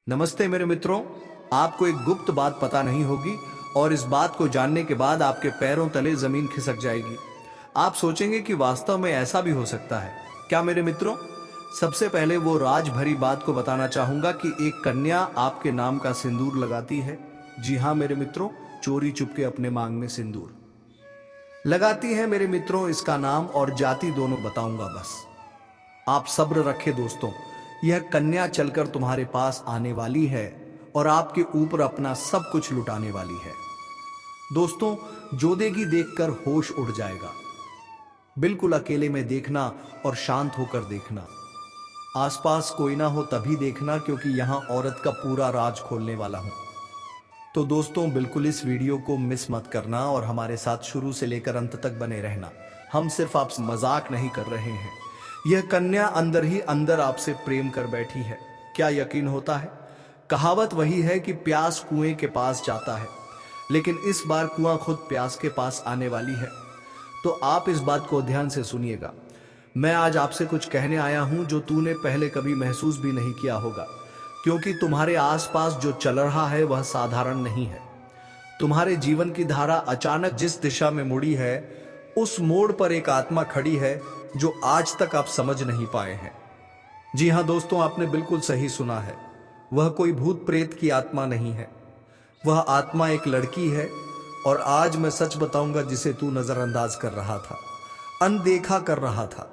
नमस्ते मेरे मित्रों। आपको एक गुप्त बात पता नहीं होगी और इस बात को जानने के बाद आपके पैरों तले जमीन खिसक जाएगी। आप सोचेंगे कि वास्तव में ऐसा भी हो सकता है क्या मेरे मित्रों? सबसे पहले वो राज भरी बात को बताना चाहूंगा कि एक कन्या आपके नाम का सिंदूर लगाती है। जी हाँ मेरे मित्रों, चोरी चुपके अपने मांग में सिंदूर लगाती है मेरे मित्रों। इसका नाम और जाति दोनों बताऊंगा, बस आप सब्र रखें दोस्तों। यह कन्या चलकर तुम्हारे पास आने वाली है और आपके ऊपर अपना सब कुछ लुटाने वाली है दोस्तों। जो देगी देखकर होश उड़ जाएगा। बिल्कुल अकेले में देखना और शांत होकर देखना। आसपास कोई ना हो तभी देखना, क्योंकि यहां औरत का पूरा राज खोलने वाला हूं। तो दोस्तों बिल्कुल इस वीडियो को मिस मत करना और हमारे साथ शुरू से लेकर अंत तक बने रहना। हम सिर्फ आपसे मजाक नहीं कर रहे हैं। यह कन्या अंदर ही अंदर आपसे प्रेम कर बैठी है। क्या यकीन होता है? कहावत वही है कि प्यास कुएं के पास जाता है, लेकिन इस बार कुआं खुद प्यास के पास आने वाली है। तो आप इस बात को ध्यान से सुनिएगा। मैं आज आपसे कुछ कहने आया हूं जो तूने पहले कभी महसूस भी नहीं किया होगा, क्योंकि तुम्हारे आसपास जो चल रहा है वह साधारण नहीं है। तुम्हारे जीवन की धारा अचानक जिस दिशा में मुड़ी है, उस मोड़ पर एक आत्मा खड़ी है जो आज तक आप समझ नहीं पाए हैं। जी हां दोस्तों, आपने बिल्कुल सही सुना है। वह कोई भूत प्रेत की आत्मा नहीं है। वह आत्मा एक लड़की है। और आज मैं सच बताऊंगा, जिसे तू नजरअंदाज कर रहा था, अनदेखा कर रहा था,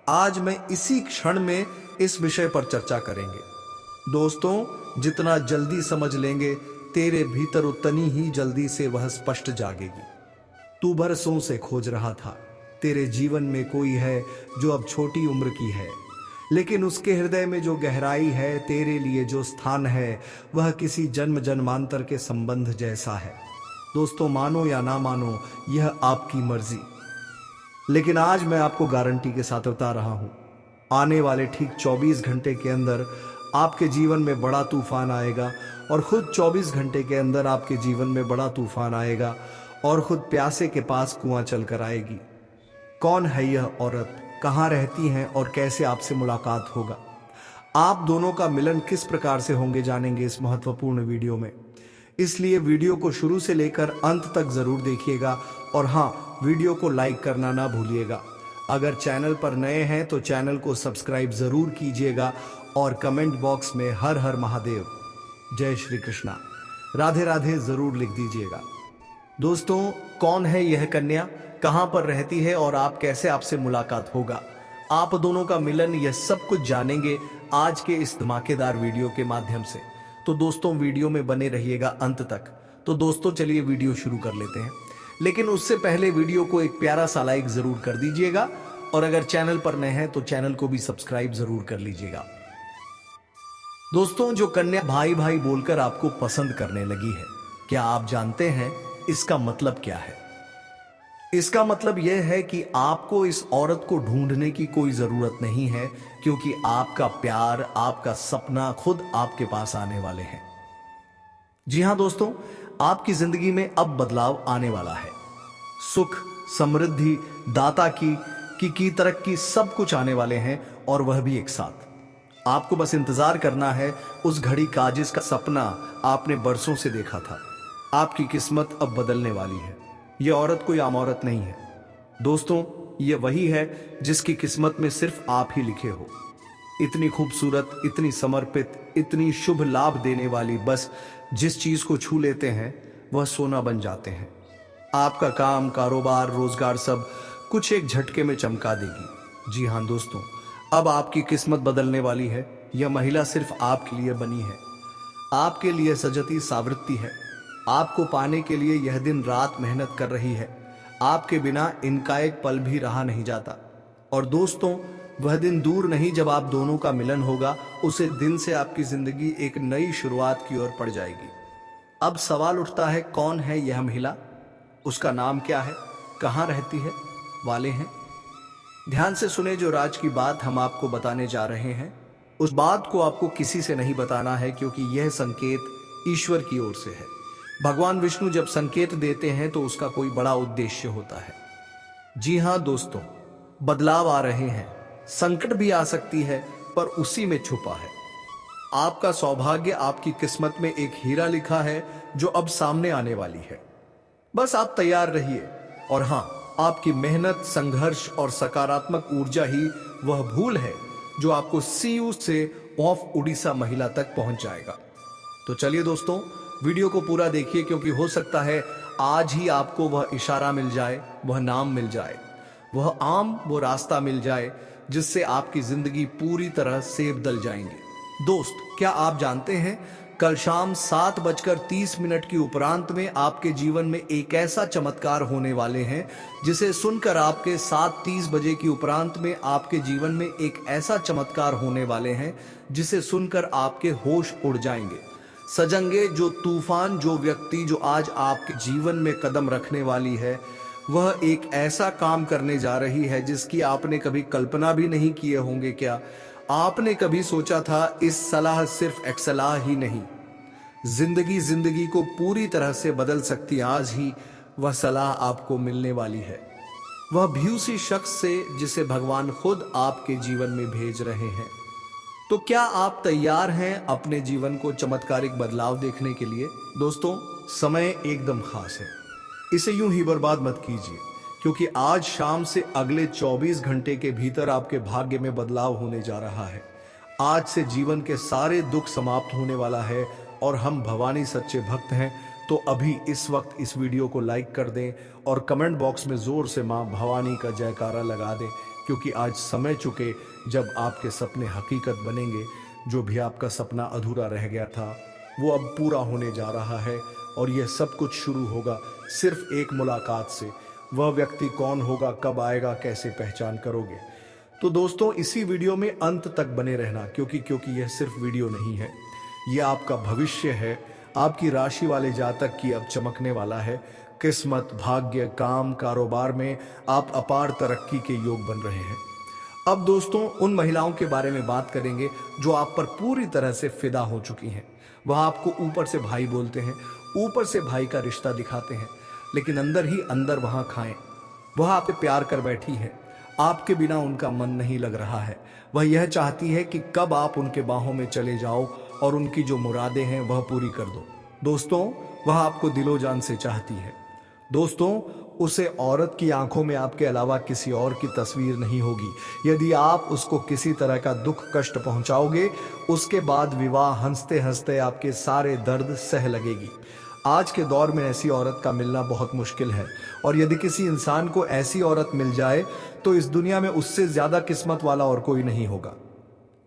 आज मैं इसी क्षण में इस विषय पर चर्चा करेंगे। दोस्तों जितना जल्दी समझ लेंगे तेरे भीतर, उतनी ही जल्दी से वह स्पष्ट जागेगी। तू बरसों से खोज रहा था। तेरे जीवन में कोई है जो अब छोटी उम्र की है, लेकिन उसके हृदय में जो गहराई है, तेरे लिए जो स्थान है, वह किसी जन्म जन्मांतर के संबंध जैसा है। दोस्तों मानो या ना मानो, यह आपकी मर्जी, लेकिन आज मैं आपको गारंटी के साथ बता रहा हूं, आने वाले ठीक 24 घंटे के अंदर आपके जीवन में बड़ा तूफान आएगा। और खुद 24 घंटे के अंदर आपके जीवन में बड़ा तूफान आएगा और खुद प्यासे के पास कुआं चलकर आएगी। कौन है यह औरत, कहां रहती हैं और कैसे आपसे मुलाकात होगा? आप दोनों का मिलन किस प्रकार से होंगे जानेंगे इस महत्वपूर्ण वीडियो में। इसलिए वीडियो को शुरू से लेकर अंत तक जरूर देखिएगा। और हां, वीडियो को लाइक करना ना भूलिएगा। अगर चैनल पर नए हैं तो चैनल को सब्सक्राइब जरूर कीजिएगा और कमेंट बॉक्स में हर हर महादेव, जय श्री कृष्णा, राधे राधे जरूर लिख दीजिएगा। दोस्तों कौन है यह कन्या, कहां पर रहती है और आप कैसे आपसे मुलाकात होगा, आप दोनों का मिलन, यह सब कुछ जानेंगे आज के इस धमाकेदार वीडियो के माध्यम से। तो दोस्तों वीडियो में बने रहिएगा अंत तक। तो दोस्तों चलिए वीडियो शुरू कर लेते हैं, लेकिन उससे पहले वीडियो को एक प्यारा सा लाइक जरूर कर दीजिएगा और अगर चैनल पर नए हैं तो चैनल को भी सब्सक्राइब जरूर कर लीजिएगा। दोस्तों जो कन्या भाई भाई बोलकर आपको पसंद करने लगी है, क्या आप जानते हैं इसका मतलब क्या है? इसका मतलब यह है कि आपको इस औरत को ढूंढने की कोई जरूरत नहीं है, क्योंकि आपका प्यार, आपका सपना खुद आपके पास आने वाले हैं। जी हां दोस्तों, आपकी जिंदगी में अब बदलाव आने वाला है। सुख, समृद्धि, दाता की तरक्की, सब कुछ आने वाले हैं और वह भी एक साथ। आपको बस इंतजार करना है उस घड़ी का जिसका सपना आपने बरसों से देखा था। आपकी किस्मत अब बदलने वाली है। यह औरत कोई आम औरत नहीं है दोस्तों, यह वही है जिसकी किस्मत में सिर्फ आप ही लिखे हो। इतनी खूबसूरत, इतनी समर्पित, इतनी शुभ लाभ देने वाली, बस जिस चीज को छू लेते हैं वह सोना बन जाते हैं। आपका काम, कारोबार, रोजगार, सब कुछ एक झटके में चमका देगी। जी हां दोस्तों, अब आपकी किस्मत बदलने वाली है। यह महिला सिर्फ आपके लिए बनी है, आपके लिए सजती सावृत्ति है। आपको पाने के लिए यह दिन रात मेहनत कर रही है। आपके बिना इनका एक पल भी रहा नहीं जाता। और दोस्तों वह दिन दूर नहीं जब आप दोनों का मिलन होगा। उसे दिन से आपकी जिंदगी एक नई शुरुआत की ओर पड़ जाएगी। अब सवाल उठता है, कौन है यह महिला, उसका नाम क्या है, कहां रहती है, वाले हैं? ध्यान से सुने, जो राज की बात हम आपको बताने जा रहे हैं, उस बात को आपको किसी से नहीं बताना है, क्योंकि यह संकेत ईश्वर की ओर से है। भगवान विष्णु जब संकेत देते हैं तो उसका कोई बड़ा उद्देश्य होता है। जी हां दोस्तों, बदलाव आ रहे हैं, संकट भी आ सकती है, पर उसी में छुपा है आपका सौभाग्य, आपकी किस्मत में एक हीरा लिखा है जो अब सामने आने वाली है। बस आप तैयार रहिए। और हाँ, आपकी मेहनत, संघर्ष और सकारात्मक ऊर्जा ही वह भूल है जो आपको सीयू से ऑफ उड़ीसा महिला तक पहुंच जाएगा। तो चलिए दोस्तों, वीडियो को पूरा देखिए, क्योंकि हो सकता है आज ही आपको वह इशारा मिल जाए, वह नाम मिल जाए, वह वो रास्ता मिल जाए जिससे आपकी जिंदगी पूरी तरह से बदल जाएंगी। दोस्त, क्या आप जानते हैं कल शाम 7:30 की उपरांत में आपके जीवन में एक ऐसा चमत्कार होने वाले हैं जिसे सुनकर आपके 7:30 बजे की उपरांत में आपके जीवन में एक ऐसा चमत्कार होने वाले हैं जिसे सुनकर आपके होश उड़ जाएंगे, सजंगे। जो तूफान, जो व्यक्ति जो आज आपके जीवन में कदम रखने वाली है, वह एक ऐसा काम करने जा रही है जिसकी आपने कभी कल्पना भी नहीं किए होंगे। क्या आपने कभी सोचा था इस सलाह सिर्फ एक सलाह ही नहीं, जिंदगी को पूरी तरह से बदल सकती। आज ही वह सलाह आपको मिलने वाली है, वह भी उसी शख्स से जिसे भगवान खुद आपके जीवन में भेज रहे हैं। तो क्या आप तैयार हैं अपने जीवन को चमत्कारिक बदलाव देखने के लिए? दोस्तों, समय एकदम खास है, इसे यूं ही बर्बाद मत कीजिए, क्योंकि आज शाम से अगले 24 घंटे के भीतर आपके भाग्य में बदलाव होने जा रहा है। आज से जीवन के सारे दुख समाप्त होने वाला है। और हम भवानी सच्चे भक्त हैं, तो अभी इस वक्त इस वीडियो को लाइक कर दें और कमेंट बॉक्स में जोर से मां भवानी का जयकारा लगा दें, क्योंकि आज समय चुके जब आपके सपने हकीकत बनेंगे। जो भी आपका सपना अधूरा रह गया था वो अब पूरा होने जा रहा है, और यह सब कुछ शुरू होगा सिर्फ एक मुलाकात से। वह व्यक्ति कौन होगा, कब आएगा, कैसे पहचान करोगे? तो दोस्तों, इसी वीडियो में अंत तक बने रहना, क्योंकि यह सिर्फ वीडियो नहीं है, यह आपका भविष्य है। आपकी राशि वाले जातक की अब चमकने वाला है। किस्मत, भाग्य, काम, कारोबार में आप अपार तरक्की के योग बन रहे हैं। अब दोस्तों, उन महिलाओं के बारे में बात करेंगे जो आप पर पूरी तरह से फिदा हो चुकी हैं। वह आपको ऊपर से भाई बोलते हैं, ऊपर से भाई का रिश्ता दिखाते हैं, लेकिन अंदर ही अंदर वहां खाएं। वह आपसे प्यार कर बैठी है, आपके बिना उनका मन नहीं लग रहा है। वह यह चाहती है कि कब आप उनके बाहों में चले जाओ और उनकी जो मुरादें हैं वह पूरी कर दो। दोस्तों, वह आपको दिलो जान से चाहती है। दोस्तों, उसे औरत की आंखों में आपके अलावा किसी और की तस्वीर नहीं होगी। यदि आप उसको किसी तरह का दुख कष्ट पहुंचाओगे, उसके बाद विवाह हंसते हंसते आपके सारे दर्द सह लगेगी। आज के दौर में ऐसी औरत का मिलना बहुत मुश्किल है, और यदि किसी इंसान को ऐसी औरत मिल जाए तो इस दुनिया में उससे ज्यादा किस्मत वाला और कोई नहीं होगा।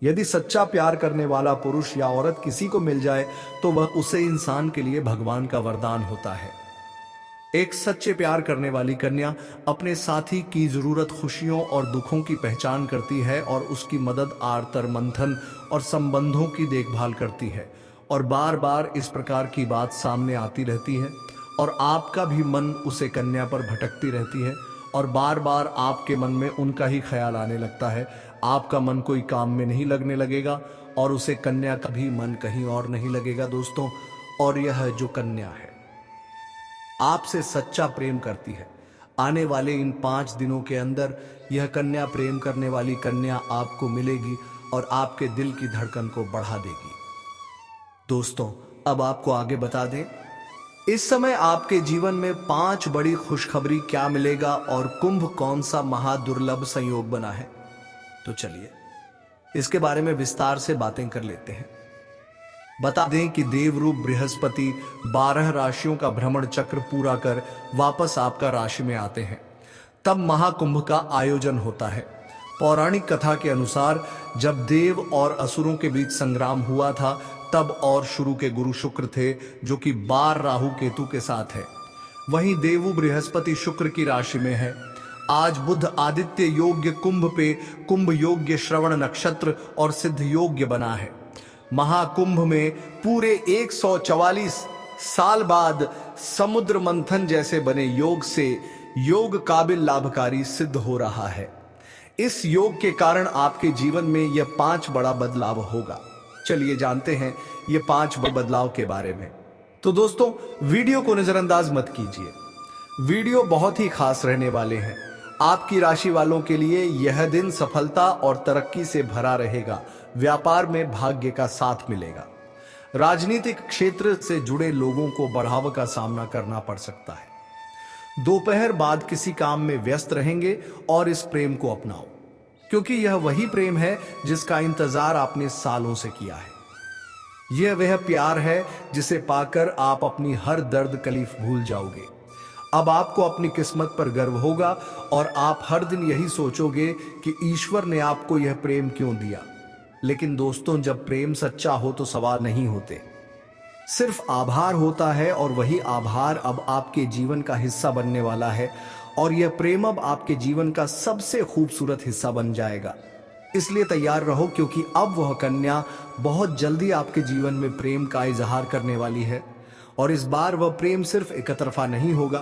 यदि सच्चा प्यार करने वाला पुरुष या औरत किसी को मिल जाए तो वह उसे इंसान के लिए भगवान का वरदान होता है। एक सच्चे प्यार करने वाली कन्या अपने साथी की जरूरत, खुशियों और दुखों की पहचान करती है और उसकी मदद, आर्तर मंथन और संबंधों की देखभाल करती है। और बार बार इस प्रकार की बात सामने आती रहती है, और आपका भी मन उसे कन्या पर भटकती रहती है, और बार बार आपके मन में उनका ही ख्याल आने लगता है। आपका मन कोई काम में नहीं लगने लगेगा और उसे कन्या का भी मन कहीं और नहीं लगेगा दोस्तों। और यह जो कन्या है, आपसे सच्चा प्रेम करती है। आने वाले इन 5 दिनों के अंदर यह कन्या, प्रेम करने वाली कन्या आपको मिलेगी और आपके दिल की धड़कन को बढ़ा देगी। दोस्तों, अब आपको आगे बता दें, इस समय आपके जीवन में 5 बड़ी खुशखबरी क्या मिलेगा और कुंभ कौन सा महादुर्लभ संयोग बना है। तो चलिए इसके बारे में विस्तार से बातें कर लेते हैं। बता दें कि देवरूप बृहस्पति 12 राशियों का भ्रमण चक्र पूरा कर वापस आपका राशि में आते हैं, तब महाकुंभ का आयोजन होता है। पौराणिक कथा के अनुसार जब देव और असुरों के बीच संग्राम हुआ था, तब और शुरू के गुरु शुक्र थे, जो कि 12 राहु केतु के साथ है। वहीं देवु बृहस्पति शुक्र की राशि में है। आज बुध आदित्य योग्य कुंभ पे कुंभ योग्य श्रवण नक्षत्र और सिद्ध योग्य बना है। महाकुंभ में पूरे 144 साल बाद समुद्र मंथन जैसे बने योग से योग काबिल लाभकारी सिद्ध हो रहा है। इस योग के कारण आपके जीवन में यह 5 बड़ा बदलाव होगा। चलिए जानते हैं ये 5 बड़े बदलाव के बारे में। तो दोस्तों, वीडियो को नजरअंदाज मत कीजिए, वीडियो बहुत ही खास रहने वाले हैं। आपकी राशि वालों के लिए यह दिन सफलता और तरक्की से भरा रहेगा। व्यापार में भाग्य का साथ मिलेगा। राजनीतिक क्षेत्र से जुड़े लोगों को बढ़ावा का सामना करना पड़ सकता है। दोपहर बाद किसी काम में व्यस्त रहेंगे और इस प्रेम को अपनाओ, क्योंकि यह वही प्रेम है जिसका इंतजार आपने सालों से किया है। यह वह प्यार है जिसे पाकर आप अपनी हर दर्द तकलीफ भूल जाओगे। अब आपको अपनी किस्मत पर गर्व होगा और आप हर दिन यही सोचोगे कि ईश्वर ने आपको यह प्रेम क्यों दिया। लेकिन दोस्तों, जब प्रेम सच्चा हो तो सवाल नहीं होते, सिर्फ आभार होता है, और वही आभार अब आपके जीवन का हिस्सा बनने वाला है। और यह प्रेम अब आपके जीवन का सबसे खूबसूरत हिस्सा बन जाएगा। इसलिए तैयार रहो, क्योंकि अब वह कन्या बहुत जल्दी आपके जीवन में प्रेम का इजहार करने वाली है। और इस बार वह प्रेम सिर्फ एक तरफा नहीं होगा,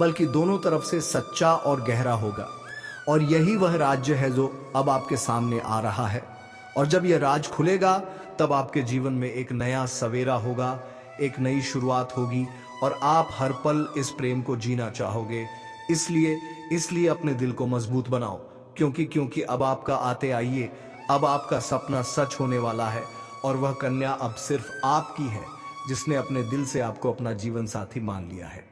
बल्कि दोनों तरफ से सच्चा और गहरा होगा। और यही वह राज्य है जो अब आपके सामने आ रहा है। और जब यह राज खुलेगा, तब आपके जीवन में एक नया सवेरा होगा, एक नई शुरुआत होगी, और आप हर पल इस प्रेम को जीना चाहोगे। इसलिए अपने दिल को मजबूत बनाओ, क्योंकि अब आपका आते आइए, अब आपका सपना सच होने वाला है। और वह कन्या अब सिर्फ आपकी है, जिसने अपने दिल से आपको अपना जीवन साथी मान लिया है।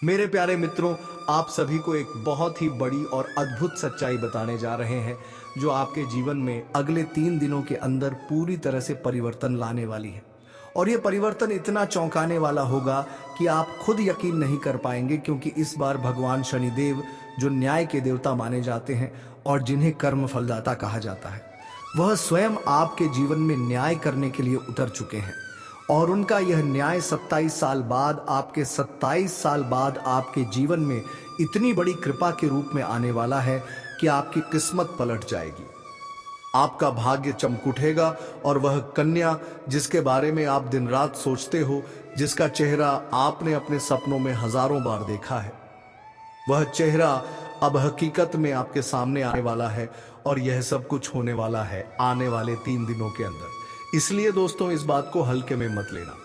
मेरे प्यारे मित्रों, आप सभी को एक बहुत ही बड़ी और अद्भुत सच्चाई बताने जा रहे हैं, जो आपके जीवन में अगले 3 दिनों के अंदर पूरी तरह से परिवर्तन लाने वाली है। और यह परिवर्तन इतना चौंकाने वाला होगा कि आप खुद यकीन नहीं कर पाएंगे, क्योंकि इस बार भगवान शनिदेव, जो न्याय के देवता माने जाते हैं और जिन्हें कर्म फलदाता कहा जाता है, वह स्वयं आपके जीवन में न्याय करने के लिए उतर चुके हैं। और उनका यह न्याय 27 साल बाद, आपके 27 साल बाद आपके जीवन में इतनी बड़ी कृपा के रूप में आने वाला है कि आपकी किस्मत पलट जाएगी, आपका भाग्य चमक उठेगा। और वह कन्या जिसके बारे में आप दिन रात सोचते हो, जिसका चेहरा आपने अपने सपनों में हजारों बार देखा है, वह चेहरा अब हकीकत में आपके सामने आने वाला है। और यह सब कुछ होने वाला है आने वाले 3 दिनों के अंदर। इसलिए दोस्तों, इस बात को हल्के में मत लेना,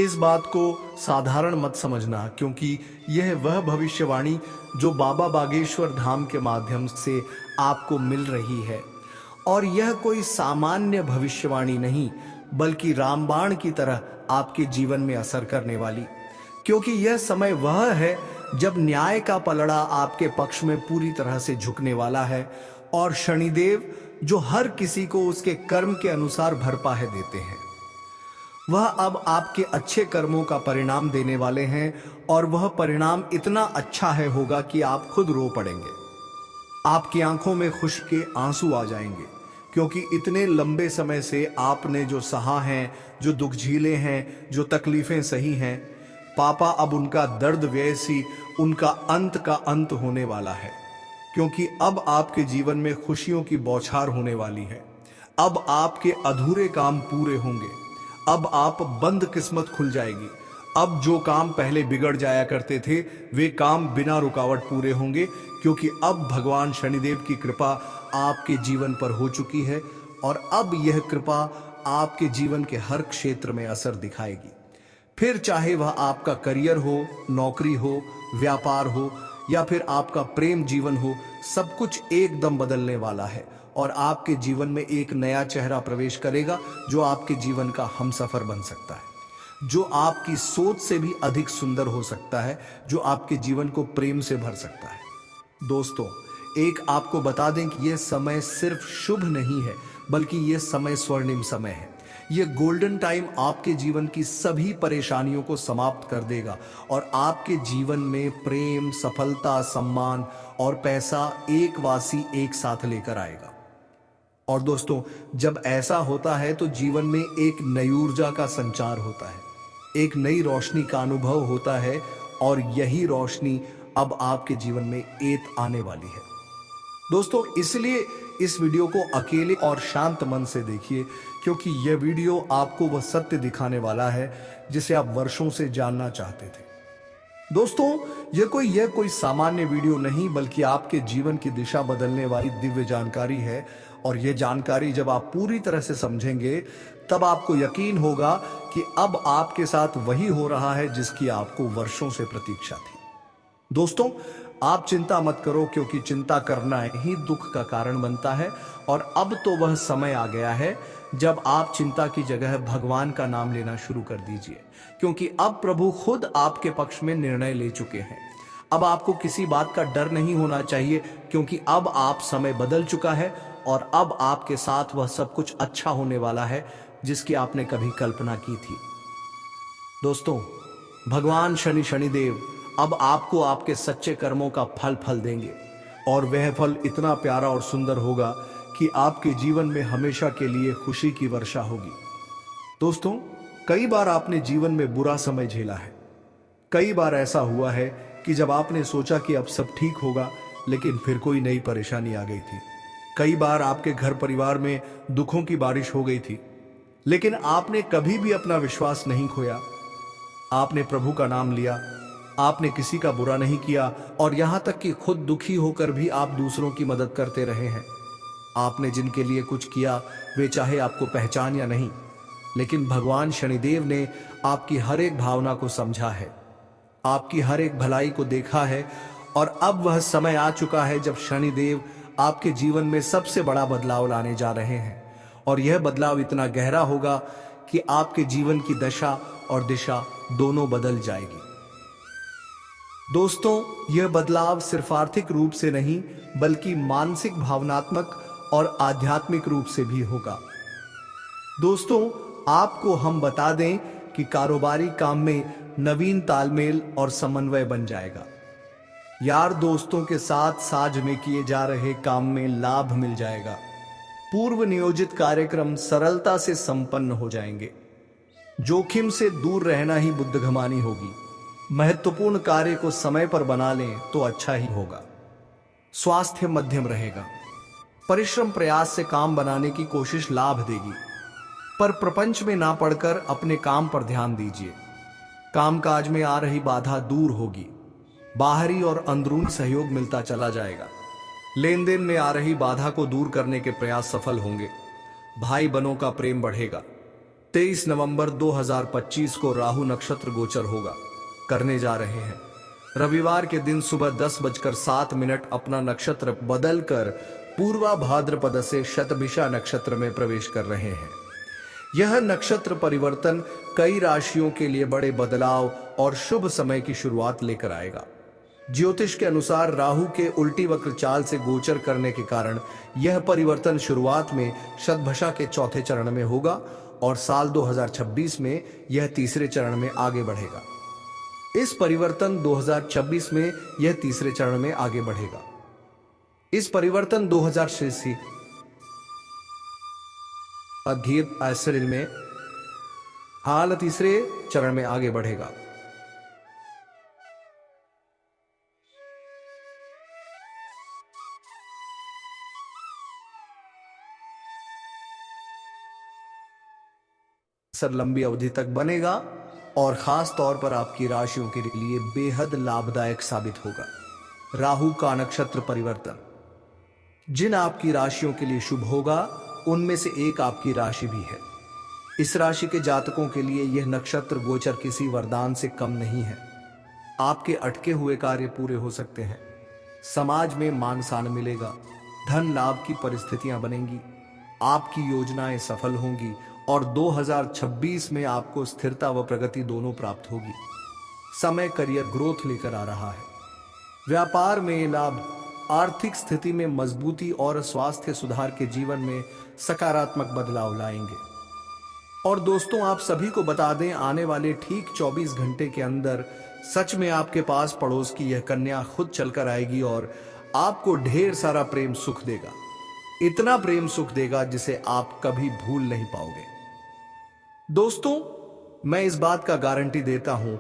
इस बात को साधारण मत समझना, क्योंकि यह वह भविष्यवाणी जो बाबा बागेश्वर धाम के माध्यम से आपको मिल रही है। और यह कोई सामान्य भविष्यवाणी नहीं, बल्कि रामबाण की तरह आपके जीवन में असर करने वाली, क्योंकि यह समय वह है जब न्याय का पलड़ा आपके पक्ष में पूरी तरह से झुकने वाला है। और शनिदेव, जो हर किसी को उसके कर्म के अनुसार भरपाई देते हैं, वह अब आपके अच्छे कर्मों का परिणाम देने वाले हैं। और वह परिणाम इतना अच्छा होगा कि आप खुद रो पड़ेंगे, आपकी आंखों में खुशी के आंसू आ जाएंगे, क्योंकि इतने लंबे समय से आपने जो सहा है, जो दुख झीले हैं, जो तकलीफें सही हैं, पापा अब उनका दर्द वैसी उनका अंत का अंत होने वाला है। क्योंकि अब आपके जीवन में खुशियों की बौछार होने वाली है। अब आपके अधूरे काम पूरे होंगे, अब आप बंद किस्मत खुल जाएगी। अब जो काम पहले बिगड़ जाया करते थे, वे काम बिना रुकावट पूरे होंगे, क्योंकि अब भगवान शनिदेव की कृपा आपके जीवन पर हो चुकी है। और अब यह कृपा आपके जीवन के हर क्षेत्र में असर दिखाएगी। फिर चाहे वह आपका करियर हो, नौकरी हो, व्यापार हो, या फिर आपका प्रेम जीवन हो, सब कुछ एकदम बदलने वाला है। और आपके जीवन में एक नया चेहरा प्रवेश करेगा, जो आपके जीवन का हमसफर बन सकता है, जो आपकी सोच से भी अधिक सुंदर हो सकता है, जो आपके जीवन को प्रेम से भर सकता है। दोस्तों, एक आपको बता दें कि यह समय सिर्फ शुभ नहीं है, बल्कि यह समय स्वर्णिम समय है। यह गोल्डन टाइम आपके जीवन की सभी परेशानियों को समाप्त कर देगा और आपके जीवन में प्रेम, सफलता, सम्मान और पैसा एक वासी एक साथ लेकर आएगा। और दोस्तों, जब ऐसा होता है तो जीवन में एक नई ऊर्जा का संचार होता है, एक नई रोशनी का अनुभव होता है। और यही रोशनी अब आपके जीवन में एक आने वाली है। दोस्तों, इसलिए इस वीडियो को अकेले और शांत मन से देखिए, क्योंकि यह वीडियो आपको वह सत्य दिखाने वाला है जिसे आप वर्षों से जानना चाहते थे। दोस्तों, यह कोई सामान्य वीडियो नहीं, बल्कि आपके जीवन की दिशा बदलने वाली दिव्य जानकारी है। और यह जानकारी जब आप पूरी तरह से समझेंगे, तब आपको यकीन होगा कि अब आपके साथ वही हो रहा है जिसकी आपको वर्षों से प्रतीक्षा थी। दोस्तों, आप चिंता मत करो, क्योंकि चिंता करना ही दुख का कारण बनता है। और अब तो वह समय आ गया है जब आप चिंता की जगह भगवान का नाम लेना शुरू कर दीजिए, क्योंकि अब प्रभु खुद आपके पक्ष में निर्णय ले चुके हैं। अब आपको किसी बात का डर नहीं होना चाहिए, क्योंकि अब आप समय बदल चुका है और अब आपके साथ वह सब कुछ अच्छा होने वाला है जिसकी आपने कभी कल्पना की थी। दोस्तों, भगवान शनिदेव अब आपको आपके सच्चे कर्मों का फल देंगे, और वह फल इतना प्यारा और सुंदर होगा कि आपके जीवन में हमेशा के लिए खुशी की वर्षा होगी। दोस्तों, कई बार आपने जीवन में बुरा समय झेला है। कई बार ऐसा हुआ है कि जब आपने सोचा कि अब सब ठीक होगा, लेकिन फिर कोई नई परेशानी आ गई थी। कई बार आपके घर परिवार में दुखों की बारिश हो गई थी, लेकिन आपने कभी भी अपना विश्वास नहीं खोया। आपने प्रभु का नाम लिया, आपने किसी का बुरा नहीं किया, और यहां तक कि खुद दुखी होकर भी आप दूसरों की मदद करते रहे हैं। आपने जिनके लिए कुछ किया, वे चाहे आपको पहचान या नहीं, लेकिन भगवान शनिदेव ने आपकी हर एक भावना को समझा है, आपकी हर एक भलाई को देखा है। और अब वह समय आ चुका है जब शनिदेव आपके जीवन में सबसे बड़ा बदलाव लाने जा रहे हैं, और यह बदलाव इतना गहरा होगा कि आपके जीवन की दशा और दिशा दोनों बदल जाएगी। दोस्तों, यह बदलाव सिर्फ आर्थिक रूप से नहीं, बल्कि मानसिक, भावनात्मक और आध्यात्मिक रूप से भी होगा। दोस्तों, आपको हम बता दें कि कारोबारी काम में नवीन तालमेल और समन्वय बन जाएगा। यार दोस्तों के साथ साझ में किए जा रहे काम में लाभ मिल जाएगा। पूर्व नियोजित कार्यक्रम सरलता से संपन्न हो जाएंगे। जोखिम से दूर रहना ही बुद्धिमानी होगी। महत्वपूर्ण कार्य को समय पर बना लें तो अच्छा ही होगा। स्वास्थ्य मध्यम रहेगा। परिश्रम प्रयास से काम बनाने की कोशिश लाभ देगी, पर प्रपंच में ना पड़कर अपने काम पर ध्यान दीजिए। कामकाज में आ रही बाधा दूर होगी। बाहरी और अंदरूनी सहयोग मिलता चला जाएगा। लेन देन में आ रही बाधा को दूर करने के प्रयास सफल होंगे। भाई बहनों का प्रेम बढ़ेगा। 23 नवंबर 2025 को राहु नक्षत्र गोचर होगा करने जा रहे हैं। रविवार के दिन सुबह 10:07 अपना नक्षत्र बदलकर पूर्वा भाद्रपद से शतभिषा नक्षत्र में प्रवेश कर रहे हैं। यह नक्षत्र परिवर्तन कई राशियों के लिए बड़े बदलाव और शुभ समय की शुरुआत लेकर आएगा। ज्योतिष के अनुसार राहु के उल्टी वक्र चाल से गोचर करने के कारण यह परिवर्तन शुरुआत में शतभिषा के चौथे चरण में होगा, और साल 2026 में यह तीसरे चरण में आगे बढ़ेगा। इस परिवर्तन 2026 में यह तीसरे चरण में आगे बढ़ेगा। इस परिवर्तन 2086 अधीर ऐश्वर्य में हाल तीसरे चरण में आगे बढ़ेगा। लंबी अवधि तक बनेगा और खास तौर पर आपकी राशियों के लिए बेहद लाभदायक साबित होगा। राहु का नक्षत्र परिवर्तन जिन आपकी राशियों के लिए शुभ होगा, उनमें से एक आपकी राशि भी है। इस राशि के जातकों के लिए यह नक्षत्र गोचर किसी वरदान से कम नहीं है। आपके अटके हुए कार्य पूरे हो सकते हैं। समाज में मान सम्मान मिलेगा। धन लाभ की परिस्थितियां बनेंगी। आपकी योजनाएं सफल होंगी और 2026 में आपको स्थिरता व प्रगति दोनों प्राप्त होगी। समय करियर ग्रोथ लेकर आ रहा है। व्यापार में लाभ, आर्थिक स्थिति में मजबूती और स्वास्थ्य सुधार के जीवन में सकारात्मक बदलाव लाएंगे। और दोस्तों, आप सभी को बता दें, आने वाले ठीक 24 घंटे के अंदर सच में आपके पास पड़ोस की यह कन्या खुद चलकर आएगी और आपको ढेर सारा प्रेम सुख देगा। इतना प्रेम सुख देगा जिसे आप कभी भूल नहीं पाओगे। दोस्तों, मैं इस बात का गारंटी देता हूं,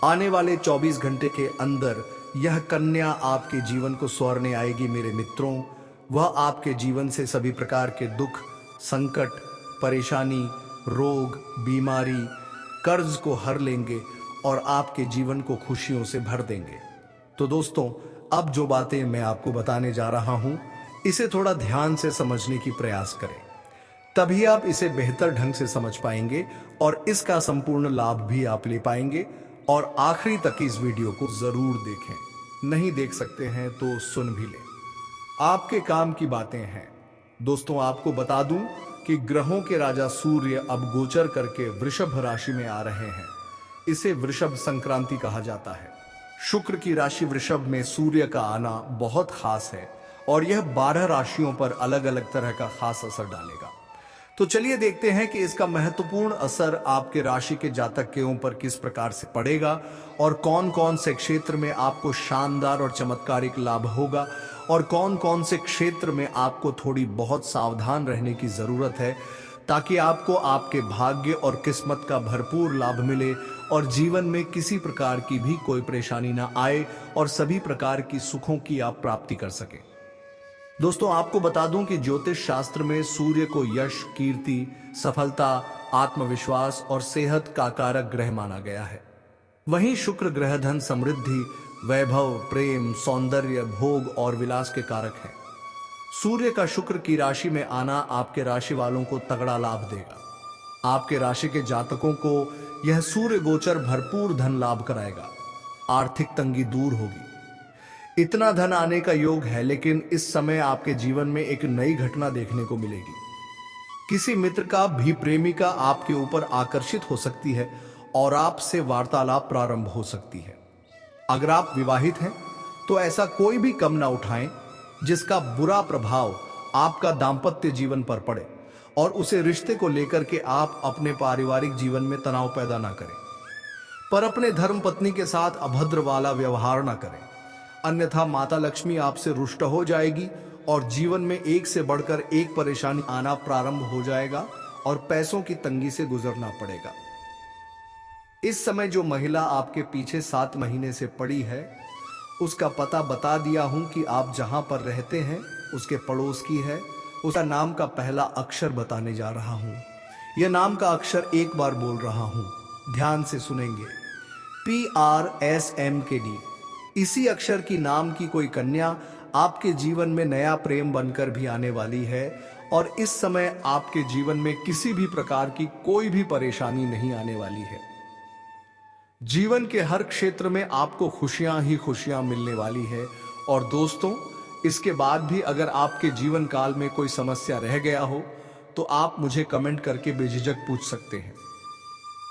आने वाले 24 घंटे के अंदर यह कन्या आपके जीवन को संवारने आएगी मेरे मित्रों। वह आपके जीवन से सभी प्रकार के दुख, संकट, परेशानी, रोग, बीमारी, कर्ज को हर लेंगे और आपके जीवन को खुशियों से भर देंगे। तो दोस्तों, अब जो बातें मैं आपको बताने जा रहा हूं, इसे थोड़ा ध्यान से समझने की प्रयास करें, तभी आप इसे बेहतर ढंग से समझ पाएंगे और इसका संपूर्ण लाभ भी आप ले पाएंगे। और आखिरी तक इस वीडियो को जरूर देखें। नहीं देख सकते हैं तो सुन भी लें। आपके काम की बातें हैं। दोस्तों, आपको बता दूं कि ग्रहों के राजा सूर्य अब गोचर करके वृषभ राशि में आ रहे हैं। इसे वृषभ संक्रांति कहा जाता है। शुक्र की राशि वृषभ में सूर्य का आना बहुत खास है और यह 12 राशियों पर अलग अलग तरह का खास असर डालेगा। तो चलिए देखते हैं कि इसका महत्वपूर्ण असर आपके राशि के जातक के ऊपर किस प्रकार से पड़ेगा और कौन कौन से क्षेत्र में आपको शानदार और चमत्कारिक लाभ होगा और कौन कौन से क्षेत्र में आपको थोड़ी बहुत सावधान रहने की जरूरत है, ताकि आपको आपके भाग्य और किस्मत का भरपूर लाभ मिले और जीवन में किसी प्रकार की भी कोई परेशानी ना आए और सभी प्रकार की सुखों की आप प्राप्ति कर सकें। दोस्तों, आपको बता दूं कि ज्योतिष शास्त्र में सूर्य को यश, कीर्ति, सफलता, आत्मविश्वास और सेहत का कारक ग्रह माना गया है। वहीं शुक्र ग्रह धन, समृद्धि, वैभव, प्रेम, सौंदर्य, भोग और विलास के कारक है। सूर्य का शुक्र की राशि में आना आपके राशि वालों को तगड़ा लाभ देगा। आपके राशि के जातकों को यह सूर्य गोचर भरपूर धन लाभ कराएगा। आर्थिक तंगी दूर होगी। इतना धन आने का योग है, लेकिन इस समय आपके जीवन में एक नई घटना देखने को मिलेगी। किसी मित्र का भी प्रेमिका आपके ऊपर आकर्षित हो सकती है और आपसे वार्तालाप प्रारंभ हो सकती है। अगर आप विवाहित हैं तो ऐसा कोई भी कदम ना उठाएं जिसका बुरा प्रभाव आपका दांपत्य जीवन पर पड़े और उसे रिश्ते को लेकर के आप अपने पारिवारिक जीवन में तनाव पैदा ना करें। पर अपने धर्म पत्नी के साथ अभद्र वाला व्यवहार ना करें, अन्यथा माता लक्ष्मी आपसे रुष्ट हो जाएगी और जीवन में एक से बढ़कर एक परेशानी आना प्रारंभ हो जाएगा और पैसों की तंगी से गुजरना पड़ेगा। इस समय जो महिला आपके पीछे 7 महीने से पड़ी है, उसका पता बता दिया हूं कि आप जहां पर रहते हैं उसके पड़ोस की है। उसका नाम का पहला अक्षर बताने जा रहा हूं। यह नाम का अक्षर एक बार बोल रहा हूं, ध्यान से सुनेंगे। PRSMKD। इसी अक्षर की नाम की कोई कन्या आपके जीवन में नया प्रेम बनकर भी आने वाली है और इस समय आपके जीवन में किसी भी प्रकार की कोई भी परेशानी नहीं आने वाली है। जीवन के हर क्षेत्र में आपको खुशियां ही खुशियां मिलने वाली है। और दोस्तों, इसके बाद भी अगर आपके जीवन काल में कोई समस्या रह गया हो तो आप मुझे कमेंट करके बेझिझक पूछ सकते हैं।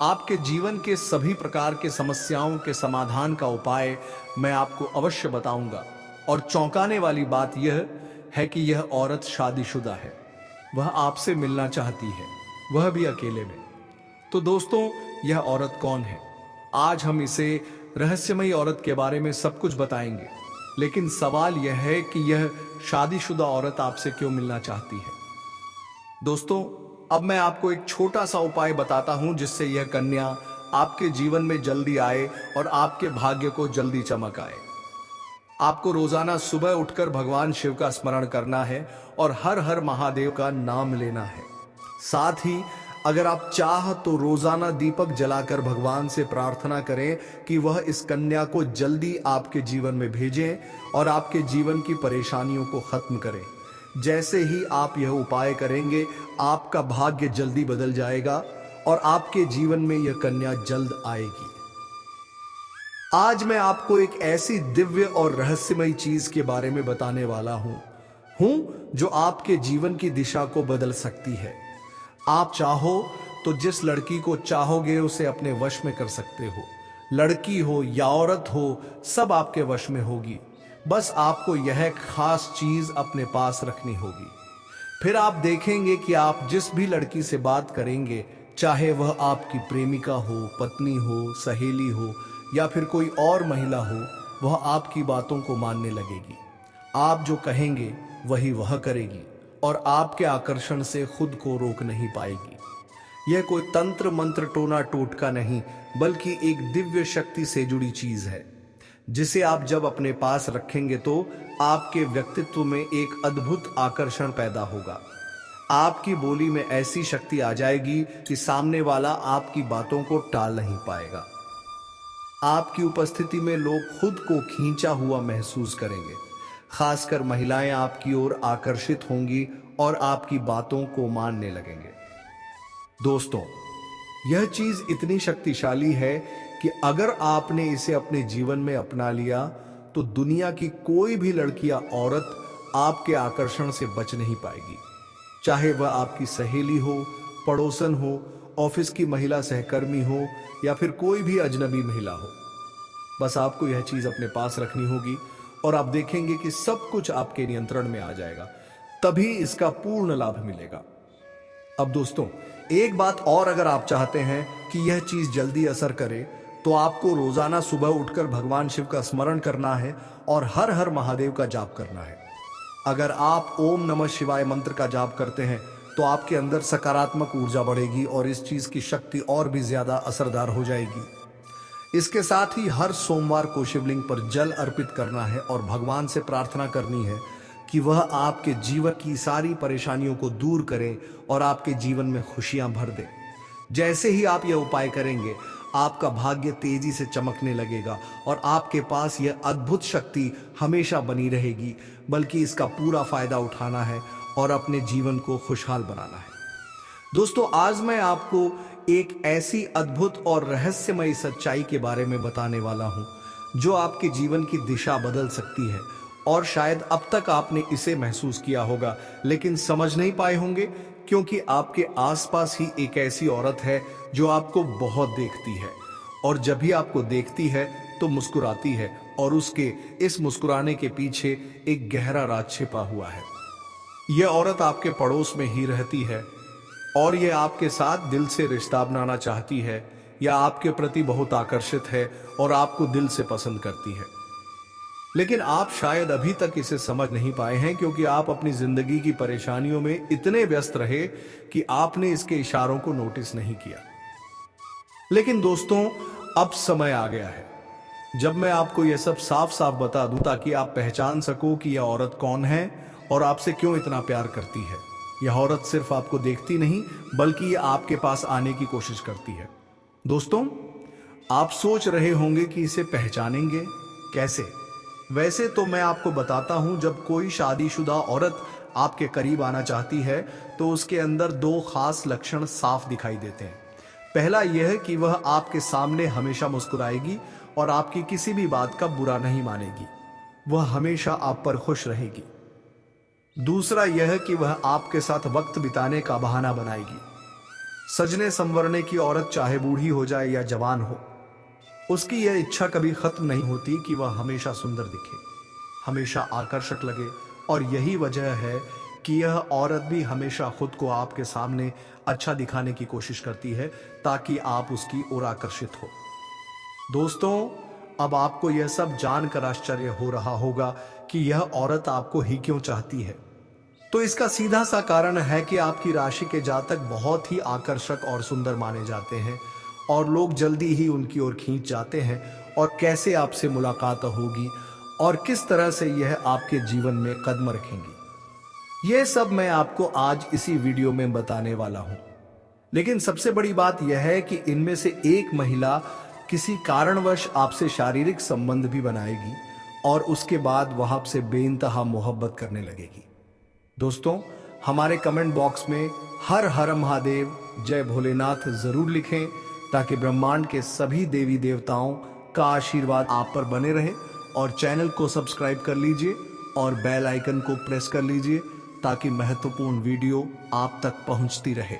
आपके जीवन के सभी प्रकार के समस्याओं के समाधान का उपाय मैं आपको अवश्य बताऊंगा। और चौंकाने वाली बात यह है कि यह औरत शादीशुदा है। वह आपसे मिलना चाहती है, वह भी अकेले में। तो दोस्तों, यह औरत कौन है? आज हम इसे रहस्यमयी औरत के बारे में सब कुछ बताएंगे, लेकिन सवाल यह है कि यह शादीशुदा औरत आपसे क्यों मिलना चाहती है। दोस्तों, अब मैं आपको एक छोटा सा उपाय बताता हूं जिससे यह कन्या आपके जीवन में जल्दी आए और आपके भाग्य को जल्दी चमक आए। आपको रोजाना सुबह उठकर भगवान शिव का स्मरण करना है और हर हर महादेव का नाम लेना है। साथ ही अगर आप चाह तो रोजाना दीपक जलाकर भगवान से प्रार्थना करें कि वह इस कन्या को जल्दी आपके जीवन में भेजें और आपके जीवन की परेशानियों को खत्म करें। जैसे ही आप यह उपाय करेंगे, आपका भाग्य जल्दी बदल जाएगा और आपके जीवन में यह कन्या जल्द आएगी। आज मैं आपको एक ऐसी दिव्य और रहस्यमयी चीज के बारे में बताने वाला हूं जो आपके जीवन की दिशा को बदल सकती है। आप चाहो तो जिस लड़की को चाहोगे उसे अपने वश में कर सकते हो। लड़की हो या औरत हो, सब आपके वश में होगी। बस आपको यह खास चीज अपने पास रखनी होगी। फिर आप देखेंगे कि आप जिस भी लड़की से बात करेंगे, चाहे वह आपकी प्रेमिका हो, पत्नी हो, सहेली हो या फिर कोई और महिला हो, वह आपकी बातों को मानने लगेगी। आप जो कहेंगे वही वह करेगी और आपके आकर्षण से खुद को रोक नहीं पाएगी। यह कोई तंत्र मंत्र टोना टोटका नहीं, बल्कि एक दिव्य शक्ति से जुड़ी चीज है, जिसे आप जब अपने पास रखेंगे तो आपके व्यक्तित्व में एक अद्भुत आकर्षण पैदा होगा। आपकी बोली में ऐसी शक्ति आ जाएगी कि सामने वाला आपकी बातों को टाल नहीं पाएगा। आपकी उपस्थिति में लोग खुद को खींचा हुआ महसूस करेंगे। खासकर महिलाएं आपकी ओर आकर्षित होंगी और आपकी बातों को मानने लगेंगे। दोस्तों, यह चीज इतनी शक्तिशाली है कि अगर आपने इसे अपने जीवन में अपना लिया तो दुनिया की कोई भी लड़की या औरत आपके आकर्षण से बच नहीं पाएगी। चाहे वह आपकी सहेली हो, पड़ोसन हो, ऑफिस की महिला सहकर्मी हो या फिर कोई भी अजनबी महिला हो। बस आपको यह चीज अपने पास रखनी होगी और आप देखेंगे कि सब कुछ आपके नियंत्रण में आ जाएगा। तभी इसका पूर्ण लाभ मिलेगा। अब दोस्तों, एक बात और, अगर आप चाहते हैं कि यह चीज जल्दी असर करे तो आपको रोजाना सुबह उठकर भगवान शिव का स्मरण करना है और हर हर महादेव का जाप करना है। अगर आप ओम नमः शिवाय मंत्र का जाप करते हैं तो आपके अंदर सकारात्मक ऊर्जा बढ़ेगी और इस चीज की शक्ति और भी ज्यादा असरदार हो जाएगी। इसके साथ ही हर सोमवार को शिवलिंग पर जल अर्पित करना है और भगवान से प्रार्थना करनी है कि वह आपके जीवन की सारी परेशानियों को दूर करें और आपके जीवन में खुशियां भर दे। जैसे ही आप यह उपाय करेंगे, आपका भाग्य तेजी से चमकने लगेगा और आपके पास यह अद्भुत शक्ति हमेशा बनी रहेगी। बल्कि इसका पूरा फायदा उठाना है और अपने जीवन को खुशहाल बनाना है। दोस्तों, आज मैं आपको एक ऐसी अद्भुत और रहस्यमयी सच्चाई के बारे में बताने वाला हूं जो आपके जीवन की दिशा बदल सकती है। और शायद अब तक आपने इसे महसूस किया होगा लेकिन समझ नहीं पाए होंगे, क्योंकि आपके आसपास ही एक ऐसी औरत है जो आपको बहुत देखती है और जब भी आपको देखती है तो मुस्कुराती है और उसके इस मुस्कुराने के पीछे एक गहरा राज छिपा हुआ है। यह औरत आपके पड़ोस में ही रहती है और यह आपके साथ दिल से रिश्ता बनाना चाहती है या आपके प्रति बहुत आकर्षित है और आपको दिल से पसंद करती है। लेकिन आप शायद अभी तक इसे समझ नहीं पाए हैं, क्योंकि आप अपनी जिंदगी की परेशानियों में इतने व्यस्त रहे कि आपने इसके इशारों को नोटिस नहीं किया। लेकिन दोस्तों, अब समय आ गया है जब मैं आपको यह सब साफ साफ बता दूं, ताकि आप पहचान सको कि यह औरत कौन है और आपसे क्यों इतना प्यार करती है। यह औरत सिर्फ आपको देखती नहीं, बल्कि यह आपके पास आने की कोशिश करती है। दोस्तों, आप सोच रहे होंगे कि इसे पहचानेंगे कैसे। वैसे तो मैं आपको बताता हूं, जब कोई शादीशुदा औरत आपके करीब आना चाहती है तो उसके अंदर दो खास लक्षण साफ दिखाई देते हैं। पहला यह कि वह आपके सामने हमेशा मुस्कुराएगी और आपकी किसी भी बात का बुरा नहीं मानेगी। वह हमेशा आप पर खुश रहेगी। दूसरा यह कि वह आपके साथ वक्त बिताने का बहाना बनाएगी। सजने संवरने की औरत चाहे बूढ़ी हो जाए या जवान हो, उसकी यह इच्छा कभी खत्म नहीं होती कि वह हमेशा सुंदर दिखे, हमेशा आकर्षक लगे। और यही वजह है कि यह औरत भी हमेशा खुद को आपके सामने अच्छा दिखाने की कोशिश करती है ताकि आप उसकी ओर आकर्षित हो। दोस्तों, अब आपको यह सब जानकर आश्चर्य हो रहा होगा कि यह औरत आपको ही क्यों चाहती है। तो इसका सीधा सा कारण है कि आपकी राशि के जातक बहुत ही आकर्षक और सुंदर माने जाते हैं और लोग जल्दी ही उनकी ओर खींच जाते हैं। और कैसे आपसे मुलाकात होगी और किस तरह से यह आपके जीवन में कदम रखेंगी, यह सब मैं आपको आज इसी वीडियो में बताने वाला हूं। लेकिन सबसे बड़ी बात यह है कि इनमें से एक महिला किसी कारणवश आपसे शारीरिक संबंध भी बनाएगी और उसके बाद वह आपसे बेइंतहा मोहब्बत करने लगेगी। दोस्तों, हमारे कमेंट बॉक्स में हर हर महादेव, जय भोलेनाथ जरूर लिखें, ताकि ब्रह्मांड के सभी देवी देवताओं का आशीर्वाद आप पर बने रहे। और चैनल को सब्सक्राइब कर लीजिए और बेल आइकन को प्रेस कर लीजिए ताकि महत्वपूर्ण वीडियो आप तक पहुंचती रहे।